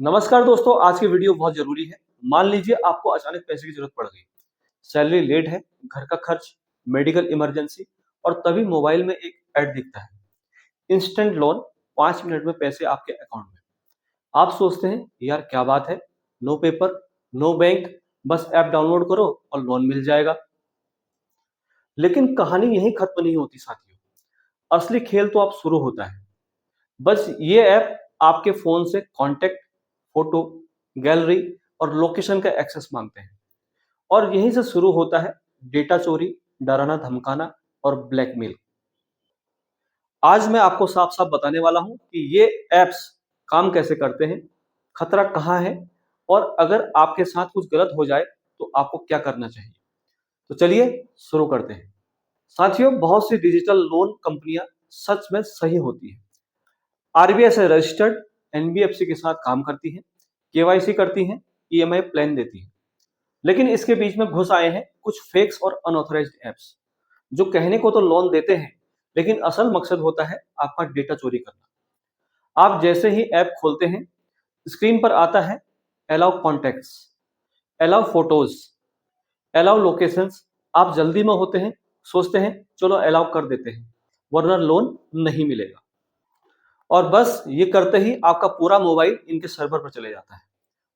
नमस्कार दोस्तों, आज की वीडियो बहुत जरूरी है। मान लीजिए आपको अचानक पैसे की जरूरत पड़ गई, सैलरी लेट है, घर का खर्च, मेडिकल इमरजेंसी और तभी मोबाइल में एक ऐड दिखता है, इंस्टेंट लोन, 5 मिनट में पैसे आपके अकाउंट में। आप सोचते हैं यार क्या बात है, नो पेपर, नो बैंक, बस ऐप डाउनलोड करो और लोन मिल जाएगा। लेकिन कहानी यहीं खत्म नहीं होती साथियों, असली खेल तो अब शुरू होता है। बस ये ऐप आपके फोन से कॉन्टेक्ट, फोटो, गैलरी और लोकेशन का एक्सेस मांगते हैं और यहीं से शुरू होता है डेटा चोरी, डराना धमकाना और ब्लैकमेल। आज मैं आपको साफ साफ बताने वाला हूं कि ये ऐप्स काम कैसे करते हैं, खतरा कहां है और अगर आपके साथ कुछ गलत हो जाए तो आपको क्या करना चाहिए। तो चलिए शुरू करते हैं। साथियों, बहुत सी डिजिटल लोन कंपनियां सच में सही होती है, आरबीआई से रजिस्टर्ड, एनबीएफसी के साथ काम करती है, केवाईसी करती हैं, ईएमआई प्लान देती है। लेकिन इसके बीच में घुस आए हैं कुछ फेक्स और अनऑथराइज्ड ऐप्स जो कहने को तो लोन देते हैं, लेकिन असल मकसद होता है आपका डेटा चोरी करना। आप जैसे ही ऐप खोलते हैं, स्क्रीन पर आता है allow contacts, allow photos, allow locations. आप जल्दी में होते हैं, सोचते हैं चलो अलाउ कर देते हैं वरना लोन नहीं मिलेगा। और बस ये करते ही आपका पूरा मोबाइल इनके सर्वर पर चले जाता है।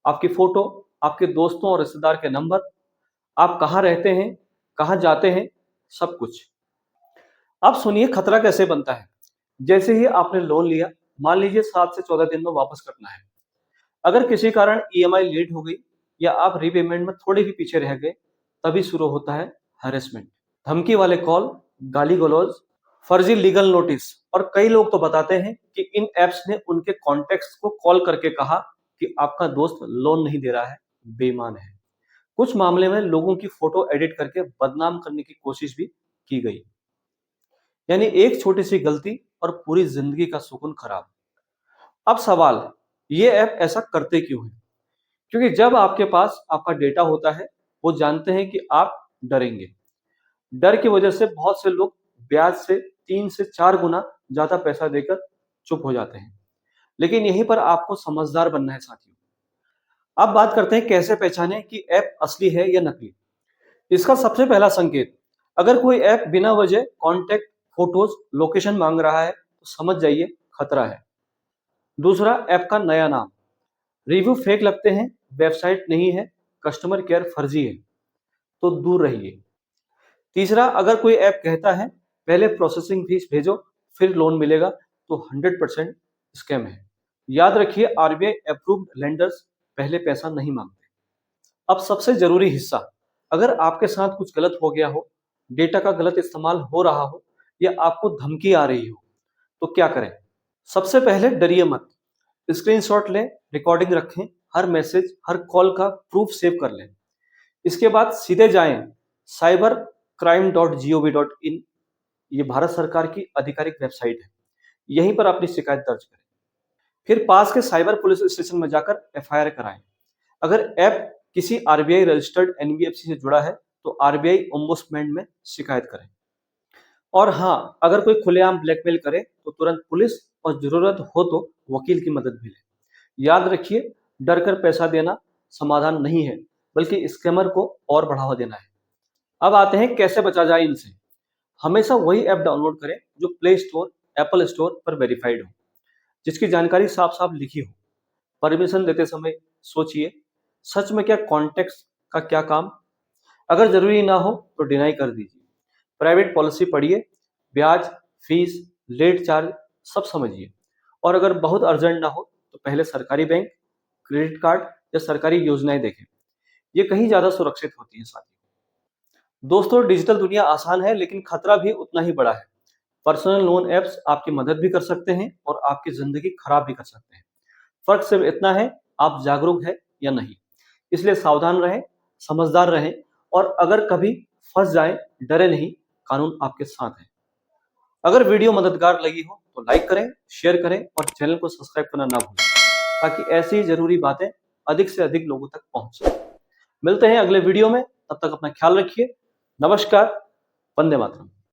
आपकी फोटो, आपके दोस्तों और रिश्तेदार के नंबर, आप कहाँ रहते हैं, कहाँ जाते हैं, सब कुछ। अब सुनिए खतरा कैसे बनता है। जैसे ही आपने लोन लिया, मान लीजिए 7 से 14 दिन में वापस करना है। अगर किसी कारण ईएमआई लेट हो गई या आप रीपेमेंट में थोड़े भी पीछे रह गए, तभी शुरू होता है हैरेसमेंट, धमकी वाले कॉल, गाली गलौज, फर्जी लीगल नोटिस। और कई लोग तो बताते हैं कि इन एप्स ने उनके कॉन्टेक्ट्स को कॉल करके कहा कि आपका दोस्त लोन नहीं दे रहा है, बेईमान है। कुछ मामले में लोगों की फोटो एडिट करके बदनाम करने की कोशिश भी की गई। यानी एक छोटी सी गलती और पूरी जिंदगी का सुकून खराब। अब सवाल, ये ऐप ऐसा करते क्यों हैं? क्योंकि जब आपके पास आपका डेटा होता है, वो जानते हैं कि आप डरेंगे। डर की वजह से बहुत से लोग ब्याज से 3 से 4 गुना ज्यादा पैसा देकर चुप हो जाते हैं। लेकिन यहीं पर आपको समझदार बनना है साथियों। अब बात करते हैं कैसे पहचानें कि ऐप असली है या नकली। इसका सबसे पहला संकेत, अगर कोई ऐप बिना वजह कांटेक्ट, फोटोज, लोकेशन मांग रहा है तो समझ जाइए खतरा है। दूसरा, ऐप का नया नाम, रिव्यू फेक लगते हैं, वेबसाइट नहीं है, कस्टमर केयर फर्जी है, तो दूर रहिए। तीसरा, अगर कोई ऐप कहता है पहले प्रोसेसिंग फीस भेजो फिर लोन मिलेगा, तो 100% स्कैम है। याद रखिए, आरबीआई अप्रूव्ड लेंडर्स पहले पैसा नहीं मांगते। अब सबसे जरूरी हिस्सा, अगर आपके साथ कुछ गलत हो गया हो, डेटा का गलत इस्तेमाल हो रहा हो या आपको धमकी आ रही हो, तो क्या करें। सबसे पहले डरिए मत, स्क्रीनशॉट लें, रिकॉर्डिंग रखें, हर मैसेज, हर कॉल का प्रूफ सेव कर लें। इसके बाद सीधे जाएं cybercrime.gov.in, ये भारत सरकार की आधिकारिक वेबसाइट है। यहीं पर अपनी शिकायत दर्ज करें। फिर पास के साइबर पुलिस स्टेशन में जाकर एफआईआर कराएं। अगर ऐप किसी आरबीआई रजिस्टर्ड एनबीएफसी से जुड़ा है तो आरबीआई ओम्बुड्समैन में शिकायत करें। और हाँ, अगर कोई खुलेआम ब्लैकमेल करे तो तुरंत पुलिस और जरूरत हो तो वकील की मदद भी लें। याद रखिए, डर कर पैसा देना समाधान नहीं है, बल्कि स्कैमर को और बढ़ावा देना है। अब आते हैं कैसे बचा जाए इनसे। हमेशा वही ऐप डाउनलोड करें जो प्ले स्टोर, एप्पल स्टोर पर वेरीफाइड हो, जिसकी जानकारी साफ साफ लिखी हो। परमिशन देते समय सोचिए, सच में क्या कॉन्टेक्स्ट का क्या काम। अगर जरूरी ना हो तो डिनाई कर दीजिए। प्राइवेट पॉलिसी पढ़िए, ब्याज, फीस, लेट चार्ज सब समझिए। और अगर बहुत अर्जेंट ना हो तो पहले सरकारी बैंक, क्रेडिट कार्ड या सरकारी योजनाएं देखें, ये कहीं ज्यादा सुरक्षित होती है साथियों। दोस्तों, डिजिटल दुनिया आसान है लेकिन खतरा भी उतना ही बड़ा है। पर्सनल लोन ऐप्स आपकी मदद भी कर सकते हैं और आपकी जिंदगी खराब भी कर सकते हैं। फर्क सिर्फ इतना है, आप जागरूक है या नहीं। इसलिए सावधान रहें, समझदार रहें और अगर कभी फंस जाएं, डरे नहीं, कानून आपके साथ है। अगर वीडियो मददगार लगी हो तो लाइक करें, शेयर करें और चैनल को सब्सक्राइब करना ना भूलें, ताकि ऐसी जरूरी बातें अधिक से अधिक लोगों तक पहुंच सके। मिलते हैं अगले वीडियो में, तब तक अपना ख्याल रखिए। नमस्कार, वंदे मातरम।